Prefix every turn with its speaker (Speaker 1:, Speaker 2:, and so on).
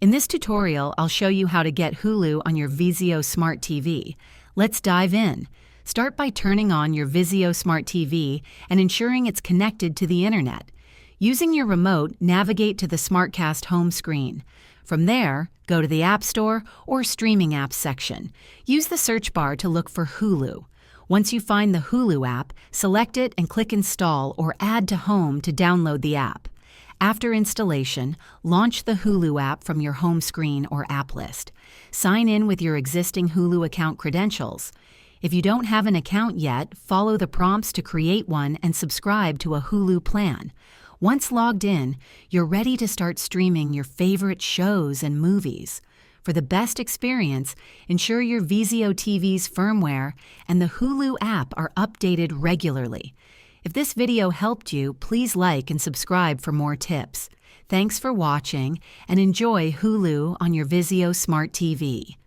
Speaker 1: In this tutorial, I'll show you how to get Hulu on your Vizio Smart TV. Let's dive in. Start by turning on your Vizio Smart TV and ensuring it's connected to the internet. Using your remote, navigate to the SmartCast home screen. From there, go to the App Store or Streaming Apps section. Use the search bar to look for Hulu. Once you find the Hulu app, select it and click Install or Add to Home to download the app. After installation, launch the Hulu app from your home screen or app list. Sign in with your existing Hulu account credentials. If you don't have an account yet, follow the prompts to create one and subscribe to a Hulu plan. Once logged in, you're ready to start streaming your favorite shows and movies. For the best experience, ensure your Vizio TV's firmware and the Hulu app are updated regularly. If this video helped you, please like and subscribe for more tips. Thanks for watching and enjoy Hulu on your Vizio Smart TV.